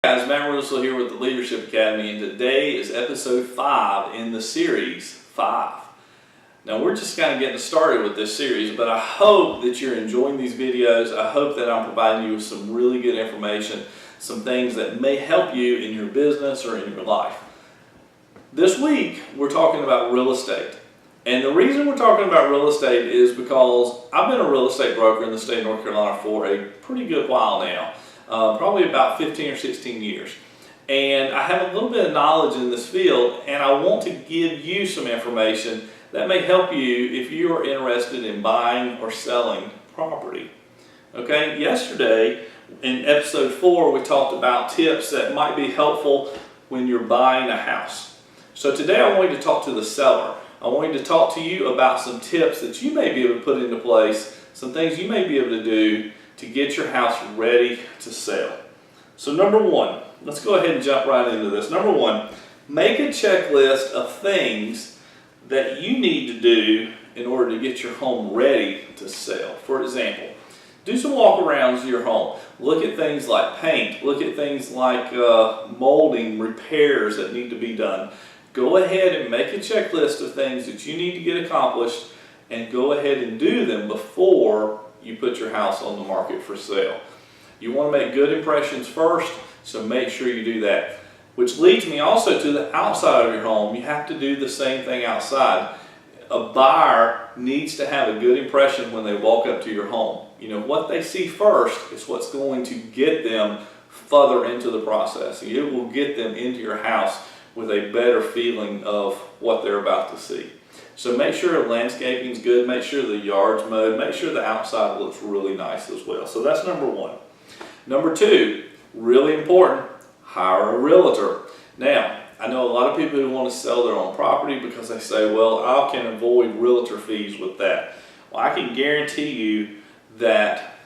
Guys, Matt Russell here with the Leadership Academy, and today is episode 5 in the series 5. Now we're just kind of getting started with this series, but I hope that you're enjoying these videos. I hope that I'm providing you with some really good information, some things that may help you in your business or in your life. This week we're talking about real estate. And the reason we're talking about real estate is because I've been a real estate broker in the state of North Carolina for a pretty good while now. Probably about 15 or 16 years. And I have a little bit of knowledge in this field, and I want to give you some information that may help you if you are interested in buying or selling property. Okay, yesterday in episode 4 we talked about tips that might be helpful when you're buying a house. So today I want to talk to the seller. I want to talk to you about some tips that you may be able to put into place, some things you may be able to do to get your house ready to sell. So number 1, let's go ahead and jump right into this. Number 1, make a checklist of things that you need to do in order to get your home ready to sell. For example, do some walk-arounds of your home. Look at things like paint. Look at things like molding, repairs that need to be done. Go ahead and make a checklist of things that you need to get accomplished and go ahead and do them before you put your house on the market for sale. You want to make good impressions first, so make sure you do that. Which leads me also to the outside of your home. You have to do the same thing outside. A buyer needs to have a good impression when they walk up to your home. You know, what they see first is what's going to get them further into the process. It will get them into your house with a better feeling of what they're about to see. So make sure the landscaping's good, make sure the yard's mowed, make sure the outside looks really nice as well. So that's number 1. Number 2, really important, hire a realtor. Now, I know a lot of people who want to sell their own property because they say, well, I can avoid realtor fees with that. Well, I can guarantee you that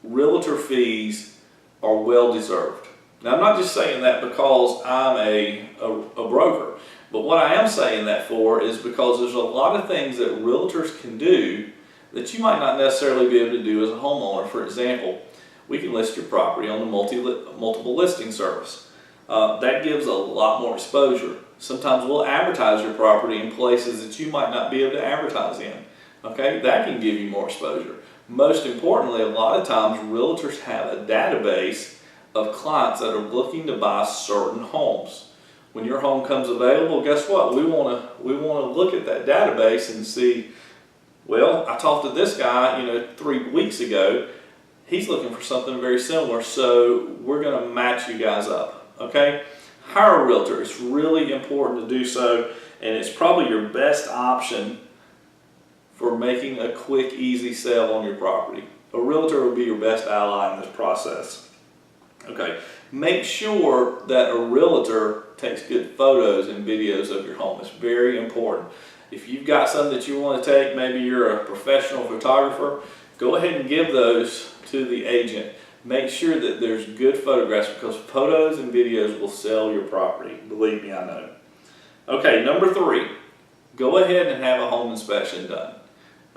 realtor fees are well deserved. Now, I'm not just saying that because I'm a broker, but what I am saying that for is because there's a lot of things that realtors can do that you might not necessarily be able to do as a homeowner. For example, we can list your property on the multiple listing service. That gives a lot more exposure. Sometimes we'll advertise your property in places that you might not be able to advertise in. Okay, that can give you more exposure. Most importantly, a lot of times realtors have a database of clients that are looking to buy certain homes. When your home comes available, guess what? We want to look at that database and see, well, I talked to this guy, 3 weeks ago. He's looking for something very similar, so we're going to match you guys up. Okay? Hire a realtor. It's really important to do so, and it's probably your best option for making a quick, easy sale on your property. A realtor will be your best ally in this process. Okay, make sure that a realtor takes good photos and videos of your home. It's very important. If you've got some that you want to take, maybe you're a professional photographer, go ahead and give those to the agent. Make sure that there's good photographs because photos and videos will sell your property. Believe me, I know. Okay, number 3, go ahead and have a home inspection done.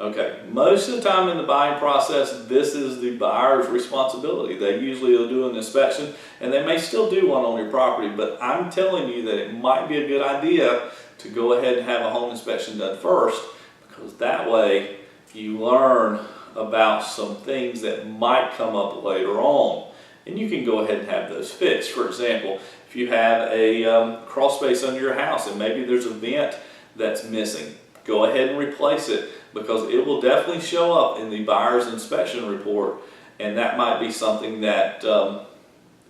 Okay, most of the time in the buying process, this is the buyer's responsibility. They usually will do an inspection, and they may still do one on your property, but I'm telling you that it might be a good idea to go ahead and have a home inspection done first, because that way you learn about some things that might come up later on, and you can go ahead and have those fixed. For example, if you have a crawl space under your house and maybe there's a vent that's missing, go ahead and replace it, because it will definitely show up in the buyer's inspection report, and that might be something that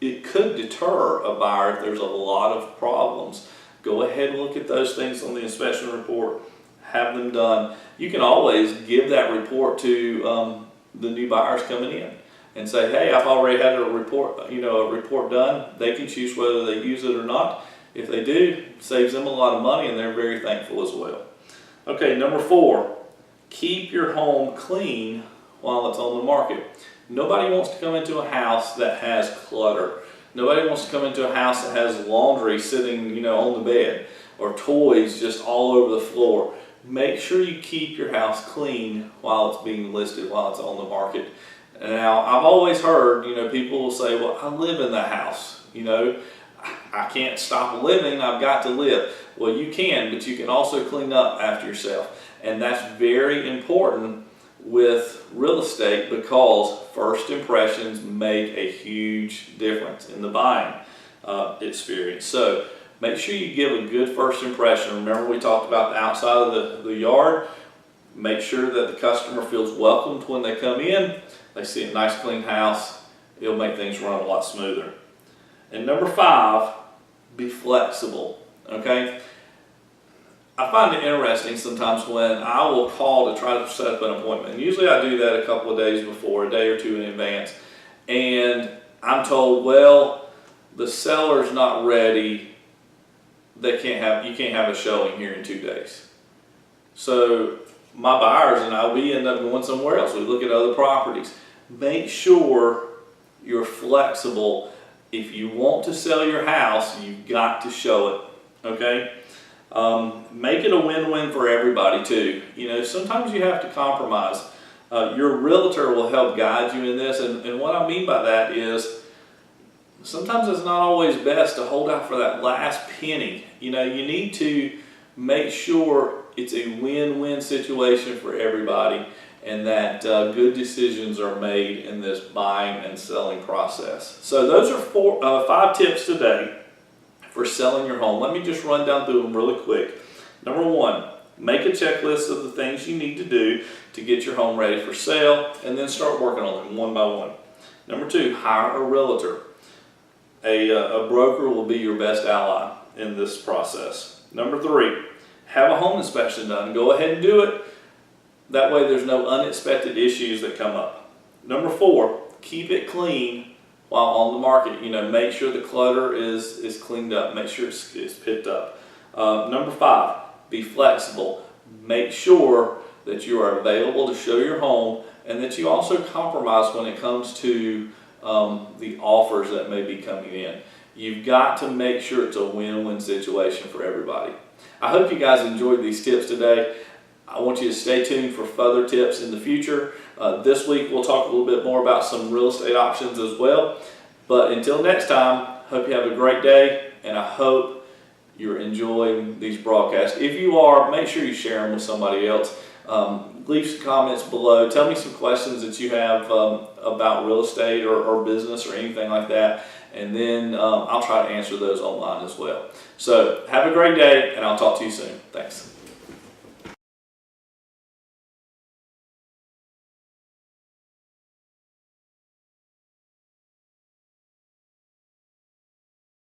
it could deter a buyer if there's a lot of problems. Go ahead and look at those things on the inspection report, have them done. You can always give that report to the new buyers coming in and say, hey, I've already had a report, a report done. They can choose whether they use it or not. If they do, it saves them a lot of money, and they're very thankful as well. Okay, number 4. Keep your home clean while it's on the market. Nobody wants to come into a house that has clutter. Nobody wants to come into a house that has laundry sitting, on the bed, or toys just all over the floor. Make sure you keep your house clean while it's being listed, while it's on the market. Now, I've always heard, people will say, well, I live in the house. You know, I can't stop living, I've got to live. Well, you can, but you can also clean up after yourself. And that's very important with real estate because first impressions make a huge difference in the buying experience. So make sure you give a good first impression. Remember, we talked about the outside of the yard. Make sure that the customer feels welcomed when they come in. They see a nice clean house. It'll make things run a lot smoother. And number 5, be flexible, okay? I find it interesting sometimes when I will call to try to set up an appointment. And usually I do that a couple of days before, a day or two in advance. And I'm told, well, the seller's not ready. You can't have a showing here in 2 days. So my buyers and I, we end up going somewhere else. We look at other properties. Make sure you're flexible. If you want to sell your house, you've got to show it, okay? Make it a win-win for everybody too. You know, sometimes you have to compromise. Your realtor will help guide you in this, and what I mean by that is sometimes it's not always best to hold out for that last penny. You know, you need to make sure it's a win-win situation for everybody and that good decisions are made in this buying and selling process. So those are 5 tips today for selling your home. Let me just run down through them really quick. Number 1, make a checklist of the things you need to do to get your home ready for sale and then start working on them one by one. Number 2, hire a realtor. A broker will be your best ally in this process. Number 3, have a home inspection done. Go ahead and do it. That way there's no unexpected issues that come up. Number 4, keep it clean while on the market. You know, make sure the clutter is cleaned up. Make sure it's picked up. Number 5, be flexible. Make sure that you are available to show your home and that you also compromise when it comes to the offers that may be coming in. You've got to make sure it's a win-win situation for everybody. I hope you guys enjoyed these tips today. I want you to stay tuned for further tips in the future. This week we'll talk a little bit more about some real estate options as well. But until next time, hope you have a great day, and I hope you're enjoying these broadcasts. If you are, make sure you share them with somebody else. Leave some comments below. Tell me some questions that you have about real estate or business or anything like that, and then I'll try to answer those online as well. So have a great day, and I'll talk to you soon. Thanks.